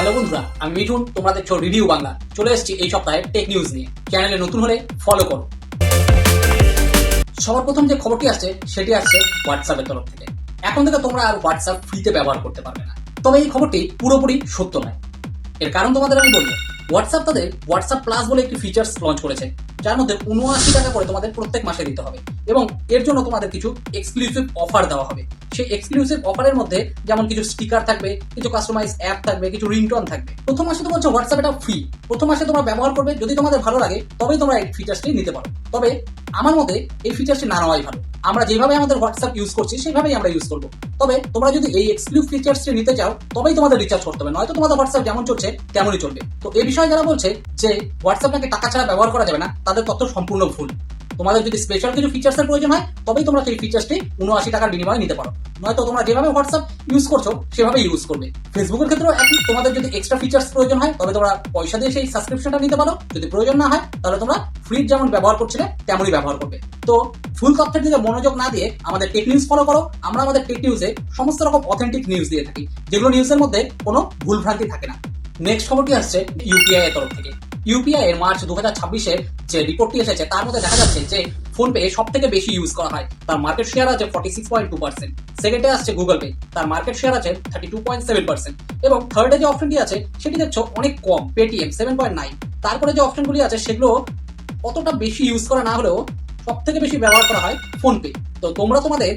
Hello বন্ধুরা, আমি মিঠুন। তোমরা দেখছো রিভিউ বাংলা। চলে এসেছি এই সপ্তাহে টেক নিউজ নিয়ে। চ্যানেলে নতুন হলে ফলো করো। সবার প্রথম যে খবরটি আসছে সেটি আসছে হোয়াটসঅ্যাপের তরফ থেকে। এখন থেকে তোমরা আর হোয়াটসঅ্যাপ ফ্রিতে ব্যবহার করতে পারবে না। তবে এই খবরটি পুরোপুরি সত্য নয়। এর কারণ তোমাদের আমি বলবো। হোয়াটসঅ্যাপ তাদের হোয়াটসঅ্যাপ প্লাস বলে একটি ফিচার্স লঞ্চ করেছে, যার মধ্যে 79 টাকা করে তোমাদের প্রত্যেক মাসে দিতে হবে এবং এর জন্য তোমাদের কিছু এক্সক্লুসিভ অফার দেওয়া হবে। সেই এক্সক্লুসিভ অফারের মধ্যে যেমন কিছু স্টিকার থাকবে, কিছু কাস্টমাইজ অ্যাপ থাকবে, কিছু রিংটোন থাকবে। প্রথম মাসে তো বলছো হোয়াটসঅ্যাপ এটা ফ্রি, প্রথম মাসে তোমরা ব্যবহার করবে, যদি তোমাদের ভালো লাগে তবেই তোমরা এই ফিচার্সটি নিতে পারো। তবে আমার মতে এই ফিচার্সটি না নেওয়াই ভালো। আমরা যেভাবে আমাদের হোয়াটসঅ্যাপ ইউজ করছি সেইভাবেই আমরা ইউজ করবো। তবে তোমরা যদি এই এক্সক্লুসিভ ফিচার্সটি নিতে চাও তবেই তোমাদের রিচার্জ করতে হবে, নয়তো তোমাদের হোয়াটসঅ্যাপ যেমন চলছে তেমনই চলবে। তো এই বিষয়ে যারা বলছে যে হোয়াটসঅ্যাপ নাকি টাকা ছাড়া ব্যবহার করা যাবে না, তাদের তথ্য সম্পূর্ণ ভুল। তোমাদের যদি স্পেশাল কিছু ফিচার্সের প্রয়োজন হয় তবেই তোমরা সেই ফিচার্সটি 79 টাকার বিনিময়ে নিতে পারো, নয়তো তোমরা যেভাবে হোয়াটসঅ্যাপ ইউজ করছো সেভাবে ইউজ করবে। ফেসবুকের ক্ষেত্রেও একই, তোমাদের যদি এক্সট্রা ফিচার্স প্রয়োজন হয় তবে তোমরা পয়সা দিয়ে সেই সাবস্ক্রিপশনটা নিতে পারো। যদি প্রয়োজন না হয় তাহলে তোমরা ফ্রি যেমন ব্যবহার করছিলে তেমনই ব্যবহার করবে। তো ফুল তথ্যের দিকে মনোযোগ না দিয়ে আমাদের টেক নিউজ ফলো করো। আমরা আমাদের টেক নিউজে সমস্ত রকম অথেন্টিক নিউজ দিয়ে থাকি, যেগুলো নিউজের মধ্যে কোনো ভুলভ্রান্তি থাকে না। নেক্সট খবরটি আসছে ইউপিআই এর তরফ থেকে। ইউপিআই এর মার্চ 2026-এর যে রিপোর্টটি এসেছে তার মধ্যে দেখা যাচ্ছে যে ফোনপে সব থেকে বেশি ইউজ করা হয়। তার মার্কেট শেয়ার আছে 46.2%। সেকেন্ডে আসছে গুগল পে, তার মার্কেট শেয়ার আছে 32.7%। এবং থার্ডে যে অপশনটি আছে সেটি দেখছো অনেক কম, পেটিএম 7.9। তারপরে যে অপশনগুলি আছে সেগুলো অতটা বেশি ইউজ করা না হলেও সব থেকে বেশি ব্যবহার করা হয় ফোনপে। তো তোমরা তোমাদের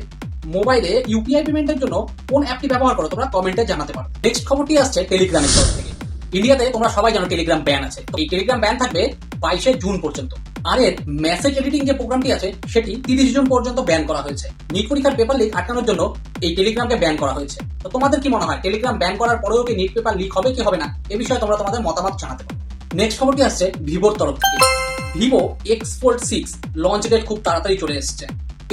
মোবাইলে ইউপিআই পেমেন্টের জন্য কোন অ্যাপটি ব্যবহার করো তোমরা কমেন্টে জানাতে পারো। নেক্সট খবরটি আসছে টেলিগ্রামের তরফ থেকে। ইন্ডিয়াতে তোমরা সবাই জানো টেলিগ্রাম ব্যান আছে। তো এই টেলিগ্রাম ব্যান থাকবে 22 জুন পর্যন্ত। আর এর মেসেজ এডিটিং যে প্রোগ্রামটি আছে সেটি 30 জুন পর্যন্ত ব্যান করা হয়েছে। নিট পরীক্ষার পেপার লিক আটকানোর জন্য এই টেলিগ্রামকে ব্যান করা হয়েছে। তো তোমাদের কি মনে হয় টেলিগ্রাম ব্যান করার পরেও কি নিট পেপার লিক হবে কি হবে না, এ বিষয়ে তোমরা তোমাদের মতামত জানাতে পারো। নেক্সট খবরটি আসছে ভিভোর তরফ থেকে। Vivo X Fold 6 launch date খুব তাড়াতাড়ি চলে এসেছে।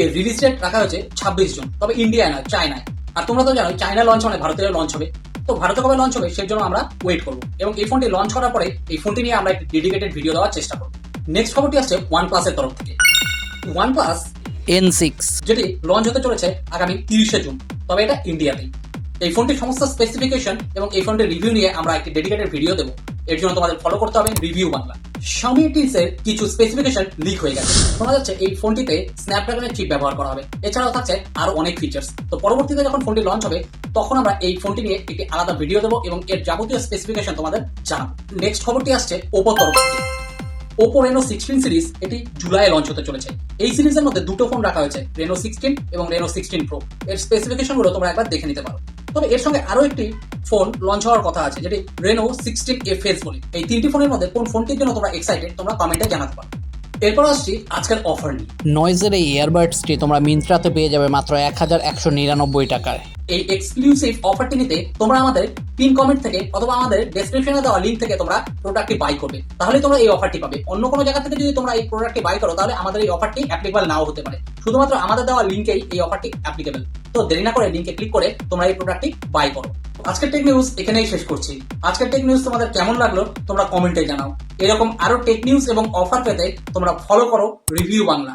এর রিলিজ ডেট রাখা হয়েছে 26 জুন, তবে ইন্ডিয়ায় নয়, চায়নায়। আর তোমরা তো জানো চায়না লঞ্চ মানে ভারতেও লঞ্চ হবে। তো ভারতে কবে লঞ্চ হবে সেই জন্য আমরা ওয়েট করবো এবং এই ফোনটি লঞ্চ করার পরে এই ফোনটি নিয়ে আমরা একটি ডেডিকেটেড ভিডিও দেওয়ার চেষ্টা করবো। নেক্সট খবরটি আসছে OnePlus এর তরফ থেকে। OnePlus N6 যেটি লঞ্চ হতে চলেছে আগামী 30 জুন, তবে এটা ইন্ডিয়াতেই। এই ফোনটির সমস্ত স্পেসিফিকেশন এবং এই ফোনটির রিভিউ নিয়ে আমরা একটি ডেডিকেটেড ভিডিও দেবো। এর জন্য তোমাদের ফলো করতে হবে রিভিউ বাংলা। Xiaomi Teens এর কিছু স্পেসিফিকেশন লিক হয়ে গেছে। শোনা যাচ্ছে এই ফোনটিতে স্ন্যাপড্রাগনের চিপ ব্যবহার করা হবে, এছাড়াও থাকছে আরো অনেক ফিচার্স। তো পরবর্তীতে যখন ফোনটি লঞ্চ হবে তখন আমরা এই ফোনটি নিয়ে একটি আলাদা ভিডিও দেবো এবং এর যাবতীয় স্পেসিফিকেশন তোমাদের জানাবো। নেক্সট খবরটি আসছে ওপোর তরফ থেকে। ওপো রেনো 16 সিরিজ এটি জুলাইয়ে লঞ্চ হতে চলেছে। এই সিরিজের মধ্যে দুটো ফোন রাখা হয়েছে, রেনো 16 এবং রেনো 16 প্রো। এর স্পেসিফিকেশনগুলো তোমরা একবার দেখে নিতে পারো। তবে এর সঙ্গে আরো একটি ফোন লঞ্চ হওয়ার কথা আছে, যেটি রেনো 16FS বলে। এই তিনটি ফোনের মধ্যে কোন ফোনটির জন্য তোমরা এক্সাইটেড তোমরা কমেন্টে জানাতে পারো। এরপর আসছি আজকের অফার নিয়ে। নয়েজের এই ইয়ারবাডসটি তোমরা মিন্ত্রাতে পেয়ে যাবে মাত্র 1199 টাকায়। এই এক্সক্লুসিভ অফারটি নিতে তোমরা আমাদের পিন কমেন্ট থেকে অথবা আমাদের ডেসক্রিপশনে দেওয়া লিঙ্ক থেকে তোমরা প্রোডাক্টটি বাই করবে, তাহলে তোমরা এই অফারটি পাবে। অন্য কোনো জায়গা থেকে যদি তোমরা এই প্রোডাক্টটি বাই করো তাহলে আমাদের এই অফারটি অ্যাপ্লিকেবল নাও হতে পারে। শুধুমাত্র আমাদের দেওয়া লিঙ্কেই এই অফারটি অ্যাপ্লিকেবল। তো দেরি না করে লিঙ্কে ক্লিক করে তোমরা এই প্রোডাক্টটি বাই করো। আজকের টেক নিউজ এখানেই শেষ করছি। আজকের টেক নিউজ তোমাদের কেমন লাগলো তোমরা কমেন্টে জানাও। এরকম আরো টেক নিউজ এবং অফার পেতে তোমরা ফলো করো রিভিউ বাংলা।